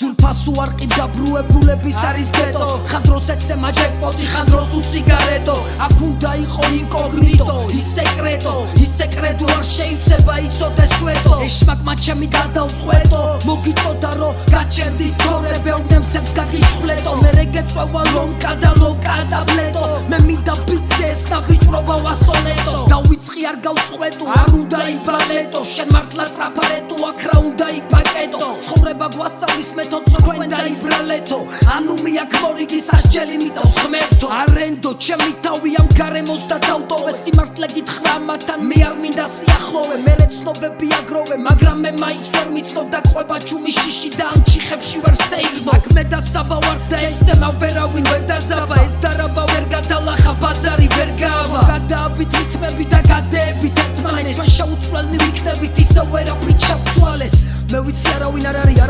სულფასუ არყი დაბრუებულების არის გეტო ხანდროს ეცემა ჯეკპოტი ხანდროს უსიგარეტო აქ უნდა იყო ინკოგნიტო ის სეკრეტო არ შეივსება იცოდეს სვეტო ეშმაკმა ჩემი გადავწყვეტო მოგიწოდა რომ გაჩერდი თორე ბევრნემსებს გაგიჩხვლეტო მე რეგეწვევა ლონკა და ბლეტო მე მინდა ბიცეს და ბიჭრობა ვასონეტო დავიწყი არ გავწყვეტო არ უნდა იბალეტო შენ მართლა ტრაფარეტო აქ რა უნდა იპაკეტო ცხოვრება გვასწავლის მეთოდს თქვენ დაიბრალეთო ანუ მე აქ მორიგი სასჯელი მიწავს ხმერთო არენდო ჩემი თავი ამ გარემოს და დავტოვე სიმართლე გითხრა მათთან მე არ მინდა სიახლოვე მერე ცნობები აგროვე მაგრამ მე მაინც ვერ მიცნობ და ყვება ჩუმი შიში და ამ ჩიხებში ვერ სეირნო აქ მე და საბა ვარ და ეს თემა ვერავინ ვერ დაძაბა ეს დარაბა ვერ გადალახა ბაზარი ვერ გავა გადააბით რითმები და გადეებით ერთმანეთს ჩვენ შეუცვლელნი ვიქნებით ისე ვერაფრით ჩავცვალეს მე ვიცი არავინ არ არის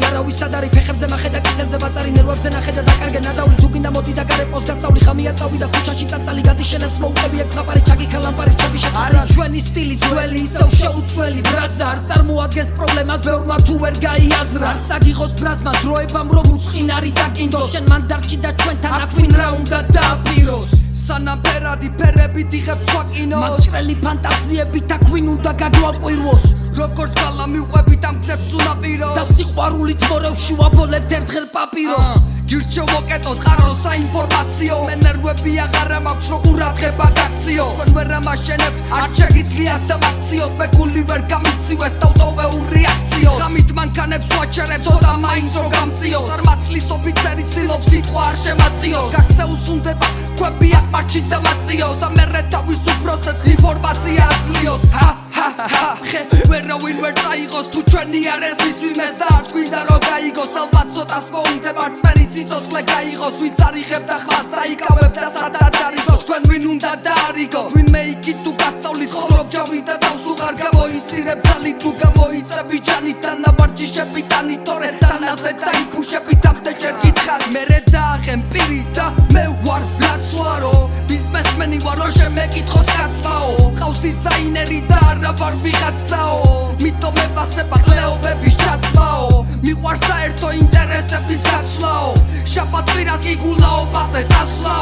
არავის სად არის ფეხებზე მახედა კისერზე ბაწარი ნერვებზე ნახე და დაკარგე ნადავლი თუ გინდა მოდი და გარემოს გასავლი ხამია წავი და ქუჩაში წაწალი გადიშენებს მოუყები ეგ ზღაპარი ჩაგიქრა ლამპარი ჩები შესაძალი არის ჩვენი სტილი ძველი ისევ შეუცვლელი ბრაზა არ წარმოადგენს პრობლემას ბევრმა თუ ვერ გაიაზრა არ წაგიღოს ბრაზმა დროებამ რომ უწყინარი დაკინდოს შენ მან დარჩი და ჩვენთან აქვინ რა უნდა დააპიროს სანამ ფერადი ფერებით იღებ თქვაკინოს მაჭრელი ფანტაზიებით აქვინ უნდა გაგვაკვირვოს როგორც გალა მივყვებით ამ გზებს უნაპიროს და სიყვარულით მორევში ვაბოლებთ ერთხელ პაპიროს გირჩევ მოკეტოს ყაროს საინფორმაციო მე ნერვები აღარა მაქვს რომ ყურადღება გაქციო თქვენ ვერ ამაშენებთ არ შეგიძლიათ და მაქციოთ მე გული ვერ გამიცივეს დავტოვე ურეაქციო გამით მანქანებს ვაჩერებ ცოტა მაინც რომ გამციო წარმაცლის ოფიცერი ცდილობს სიტყვა არ შემაწიო გაქცეულს უნდება ქვები აქ მარჩი და მაწიოს და მერე თავის უფროსებს ინფორმაცია აძლიოს ხე ვერავინ ვერ წაიღოს თუ ჩვენი არ ეს ვისვიმეს და არც გვინდა რომ გაიგოს ალბათ ცოტას მოუნდება რწმენი ციცოცხლე გაიღოს ვინც არიღებ და ხმას დაიკავებ და სადაც არიგოს თქვენ ვინ უნდა დაარიგო ვინმე იქით თუ გასწავლის ხოლობ ჯავი და თავს თუ ღარ გამოისწირებ ძალი თუ გამოიწები ჯანით და ნაბარჯიშები ტანი თორე თანაზე დაიფუშებით ამდე ჯერ გითხარი მერე დააღემ პირი და მე ვარ რაც ვარო ბიზნესმენი ვარ რომ შემეკითხოს კაცმაო ყავს დიზაინერი და არა ვარ ვიღაცაო მითომე ვასება ყლეობების ჩაცმაო მიყვარს საერთო ინტერესების გაცვლაო შაბათ კვირას კი გულაობაზე წასვლა